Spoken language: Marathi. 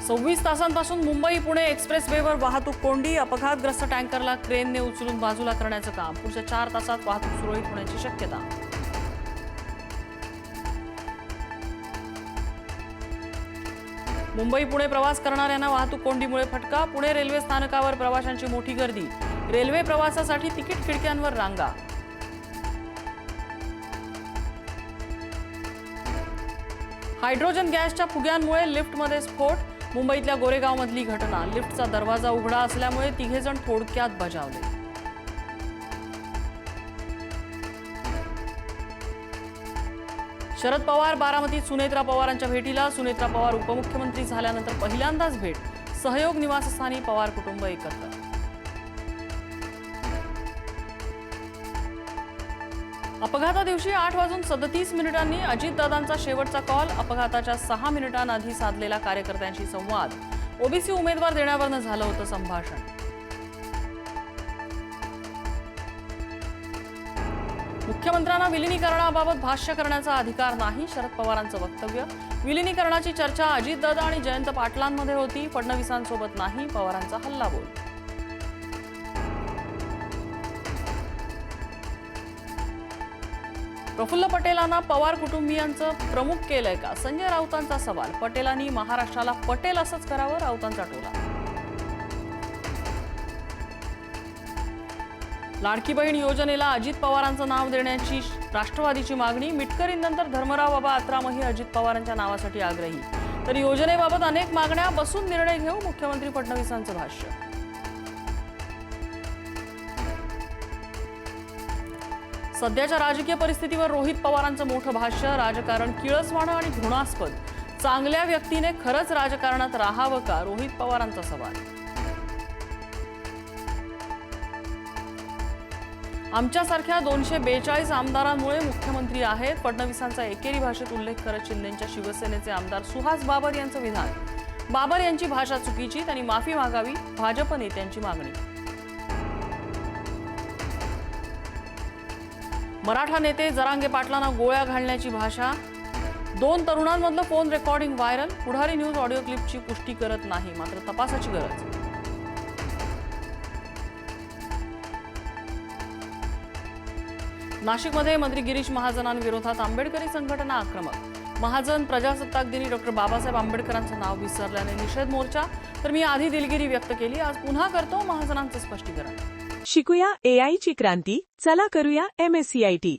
26 तासांपासून मुंबई पुणे एक्सप्रेसवेवर वाहतूक कोंडी. अपघातग्रस्त टँकरला क्रेनने उचलून बाजूला करण्याचं काम. पुढच्या 4 तासात वाहतूक सुरळीत होण्याची शक्यता. मुंबई पुणे प्रवास करणाऱ्यांना वाहतूक कोंडीमुळे फटका. पुणे रेल्वे स्थानकावर प्रवाशांची मोठी गर्दी. रेल्वे प्रवासासाठी तिकीट खिडक्यांवर रांगा. हायड्रोजन गॅसच्या फुग्यांमुळे लिफ्टमध्ये स्फोट. मुंबईतल्या गोरेगावमधली घटना. लिफ्टचा दरवाजा उघडा असल्यामुळे तिघेजण थोडक्यात बजावले. शरद पवार बारामतीत सुनेत्रा पवारांच्या भेटीला. सुनेत्रा पवार उपमुख्यमंत्री झाल्यानंतर पहिल्यांदाच भेट. सहयोग निवासस्थानी पवार कुटुंब एकत्र. अपघाता दिवशी 8:37 अजितदादांचा शेवटचा कॉल. अपघाताच्या 6 मिनिटांआधी साधलेला कार्यकर्त्यांशी संवाद. ओबीसी उमेदवार देण्यावरनं झालं होतं संभाषण. मुख्यमंत्र्यांना विलिनीकरणाबाबत भाष्य करण्याचा अधिकार नाही. शरद पवारांचं वक्तव्य. विलिनीकरणाची चर्चा अजितदादा आणि जयंत पाटलांमध्ये होती, फडणवीसांसोबत नाही. पवारांचा हल्लाबोल. प्रफुल्ल पटेलांना पवार कुटुंबियांचं प्रमुख केलंय का? संजय राऊतांचा सवाल. पटेलांनी महाराष्ट्राला पटेल असंच करावं, राऊतांचा टोला. लाडकी बहीण योजनेला अजित पवारांचं नाव देण्याची राष्ट्रवादीची मागणी. मिटकरींनंतर धर्मराव बाबा आत्रामही अजित पवारांच्या नावासाठी आग्रही. तर योजनेबाबत अनेक मागण्या, बसून निर्णय घेऊ, मुख्यमंत्री फडणवीसांचं भाष्य. सध्याच्या राजकीय परिस्थितीवर रोहित पवारांचं मोठं भाष्य. राजकारण किळसवाणं आणि घृणास्पद. चांगल्या व्यक्तीने खरंच राजकारणात राहावं का? रोहित पवारांचा सवाल. आमच्यासारख्या 242 आमदारांमुळे मुख्यमंत्री आहेत. फडणवीसांचा एकेरी भाषेत उल्लेख करत शिंदेच्या शिवसेनेचे आमदार सुहास बाबर यांचं विधान. बाबर यांची भाषा चुकीची, त्यांनी माफी मागावी, भाजप नेत्यांची मागणी. मराठा नेते जरांगे पाटलांना गोळ्या घालण्याची भाषा. 2 तरुणांमधलं फोन रेकॉर्डिंग व्हायरल. पुढारी न्यूज ऑडिओ क्लिपची पुष्टी करत नाही, मात्र तपासाची गरज. नाशिकमध्ये मंत्री गिरीश महाजनांविरोधात आंबेडकरी संघटना आक्रमक. महाजन प्रजासत्ताक दिनी डॉक्टर बाबासाहेब आंबेडकरांचं नाव विसरल्याने निषेध मोर्चा. तर मी आधी दिलगिरी व्यक्त केली, आज पुन्हा करतो महाजनांचं स्पष्टीकरण. शिकूया AI ची क्रांती. चला करूया MSCIT.